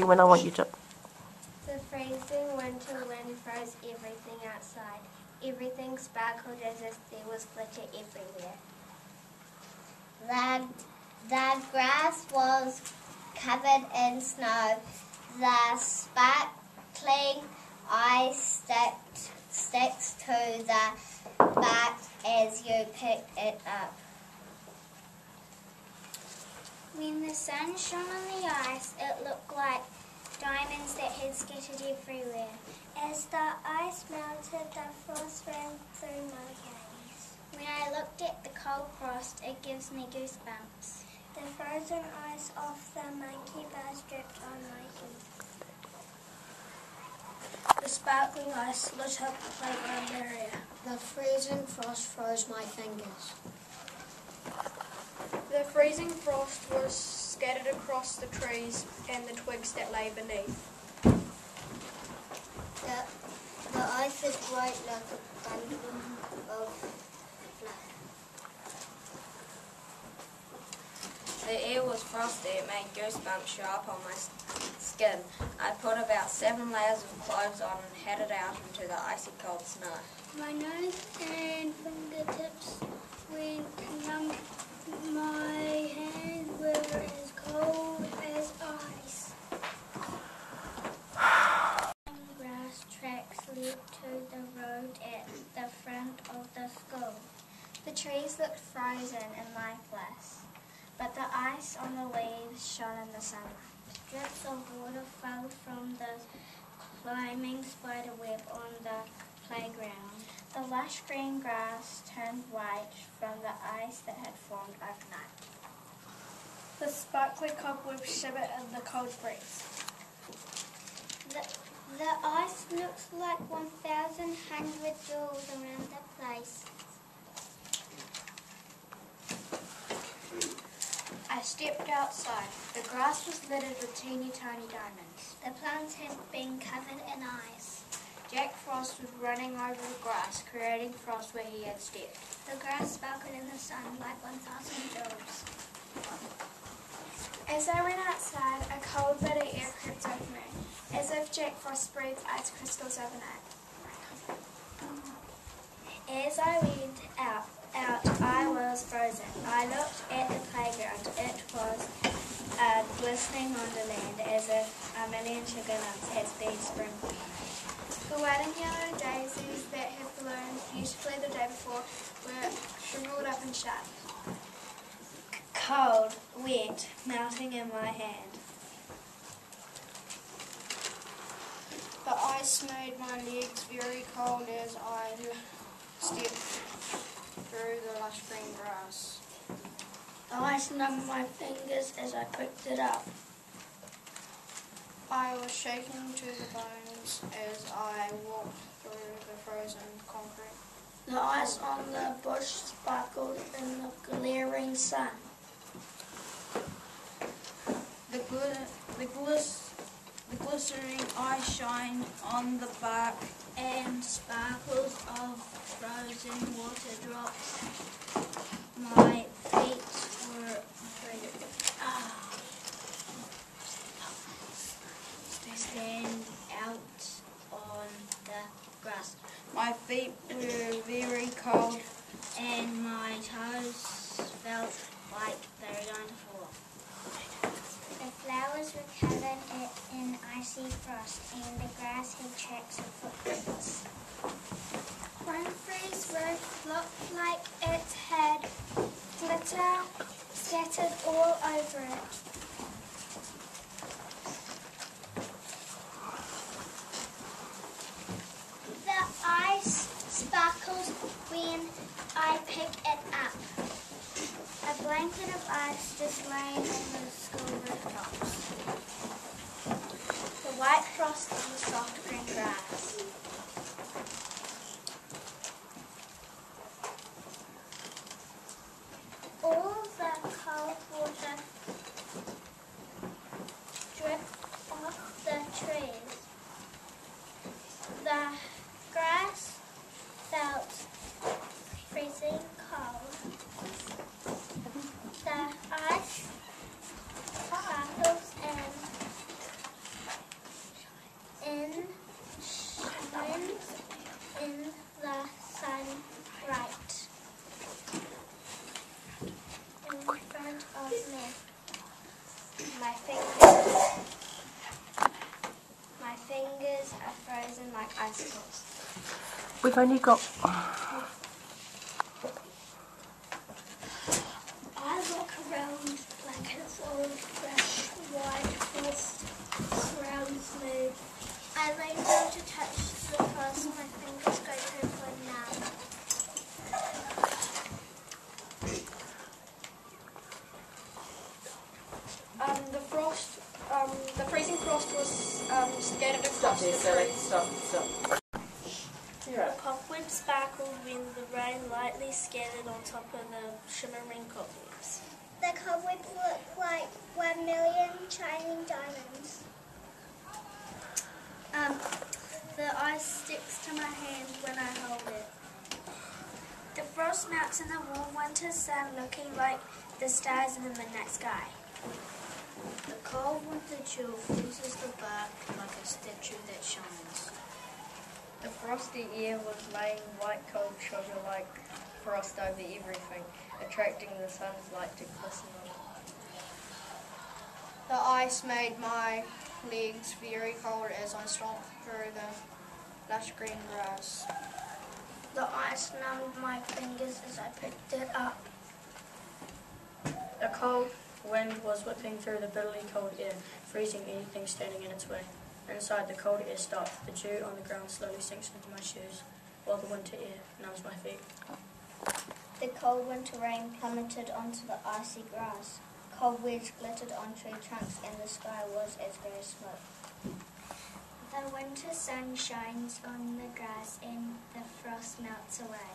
freezing wind, I want you to... The freezing winter wind froze everything outside. Everything sparkled as if there was glitter everywhere. The grass was covered in snow. The sparkling ice sticks to the bark as you pick it up. When the sun shone on the ice, it looked like diamonds that had scattered everywhere. As the ice melted, the frost ran through my veins. When I looked at the cold frost, it gives me goosebumps. The frozen ice off the monkey bars dripped on my feet. The sparkling ice lit up the playground area. The freezing frost froze my fingers. The freezing frost was scattered across the trees and the twigs that lay beneath. The ice is white like a bundle of fluff. The air was frosty. It made goosebumps show up on my skin. I put about 7 layers of clothes on and headed out into the icy cold snow. My nose and fingertips went numb. My hands were as cold as ice. Grass tracks led to the road at the front of the school. The trees looked frozen and lifeless, but the ice on the leaves shone in the sunlight. Drips of water fell from the climbing spider web on the playground. The lush green grass turned white from the ice that had formed overnight. The sparkly cobwebs shivered in the cold breeze. The ice looks like 1,000 jewels around the place. I stepped outside. The grass was littered with teeny tiny diamonds. The plants had been covered in ice. Jack Frost was running over the grass, creating frost where he had stepped. The grass sparkled in the sun like 1,000 jewels. As I went outside, a cold bit of air crept over me, as if Jack Frost breathed ice crystals overnight. As I went out, I was frozen. I looked at the playground. It was a glistening wonderland, as if a million sugar nuts had been sprinkled on it. The white and yellow daisies that had bloomed beautifully the day before were shriveled up and shut. Cold, wet, melting in my hand. The ice made my legs very cold as I stepped through the lush green grass. The ice numbed my fingers as I picked it up. I was shaking to the bones as I walked through the frozen concrete. The ice on the bush sparkled in the glaring sun. The glistening ice shined on the bark And sparkles of frozen water drops. My feet were stand out on the grass. My feet were very cold. And my toes felt like they were going to fall. The flowers were covered in icy frost, and the grass had tracks of footprints. One freeze roof looked like it had glitter scattered all over it. The ice sparkles when I pick it up. A blanket of ice just laying on the school rooftops. The white frost on the soft green grass. All the cold water dripped off the trees. The grass felt freezing cold. The ice sparkles in bicycles. We've only got... I look around like it's all fresh, white frost surrounds me. I lean down to touch the frost, my fingers go purple and numb. The freezing frost was scattered across the trees. Stop. You're The right. cobwebs sparkled when the rain lightly scattered on top of the shimmering cobwebs. The cobwebs look like 1 million shining diamonds. The ice sticks to my hand when I hold it. The frost melts in the warm winter sun, looking like the stars in the midnight sky. The cold winter chill freezes the bark like a statue that shines. The frosty air was laying white cold sugar like frost over everything, attracting the sun's light to glisten on it. The ice made my legs very cold as I stomped through the lush green grass. The ice numbed my fingers as I picked it up. A cold wind was whipping through the bitterly cold air, freezing anything standing in its way. Inside, the cold air stopped. The dew on the ground slowly sinks into my shoes, while the winter air numbs my feet. The cold winter rain plummeted onto the icy grass. Cold wedge glittered on tree trunks and the sky was as grey as smoke. The winter sun shines on the grass and the frost melts away.